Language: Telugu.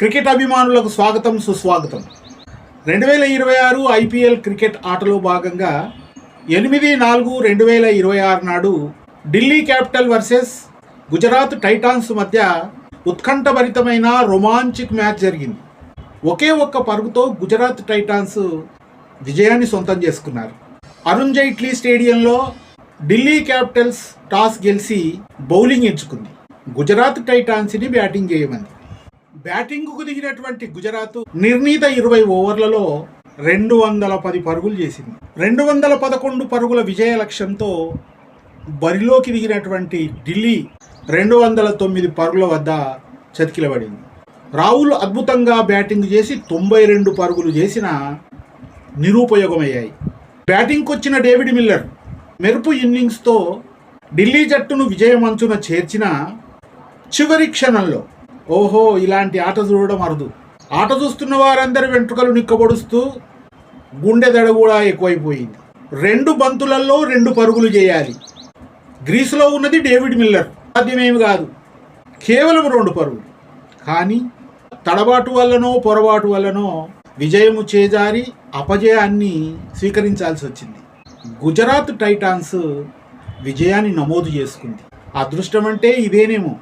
క్రికెట్ అభిమానులకు స్వాగతం సుస్వాగతం. 2026 ఐపీఎల్ క్రికెట్ ఆటలో భాగంగా 8/4/2026 నాడు Delhi capital versus Gujarat Titans మధ్య ఉత్కంఠభరితమైన రొమాంచిక్ మ్యాచ్ జరిగింది. ఒకే ఒక్క పరుగుతో గుజరాత్ టైటాన్స్ విజయాన్ని సొంతం చేసుకున్నారు. అరుణ్ జైట్లీ స్టేడియంలో ఢిల్లీ క్యాపిటల్స్ టాస్ గెలిచి బౌలింగ్ ఎంచుకుంది. గుజరాత్ టైటాన్స్ని బ్యాటింగ్ చేయమంది. బ్యాటింగ్కు దిగినటువంటి గుజరాత్ నిర్ణీత 20 ఓవర్లలో 210 పరుగులు చేసింది. 211 పరుగుల విజయ లక్ష్యంతో బరిలోకి దిగినటువంటి ఢిల్లీ 209 పరుగుల వద్ద చతికిలబడింది. రాహుల్ అద్భుతంగా బ్యాటింగ్ చేసి 92 పరుగులు చేసిన నిరుపయోగమయ్యాయి. బ్యాటింగ్కి వచ్చిన డేవిడ్ మిల్లర్ మెరుపు ఇన్నింగ్స్తో ఢిల్లీ జట్టును విజయమంచున చేర్చిన చివరి క్షణంలో ఓహో ఇలాంటి ఆట చూడడం అరుదు. ఆట చూస్తున్న వారందరి వెంట్రుకలు నిక్కబొడుస్తూ గుండె దడ కూడా ఎక్కువైపోయింది. 2 బంతులలో 2 పరుగులు చేయాలి. గ్రీసులో ఉన్నది డేవిడ్ మిల్లర్, సాధ్యమేమి కాదు. కేవలం 2 పరుగులు. కానీ తడబాటు వల్లనో పొరపాటు వల్లనో విజయము చేజారి అపజయాన్ని స్వీకరించాల్సి వచ్చింది. గుజరాత్ టైటాన్స్ విజయాన్ని నమోదు చేసుకుంది. అదృష్టం అంటే ఇదేనేమో.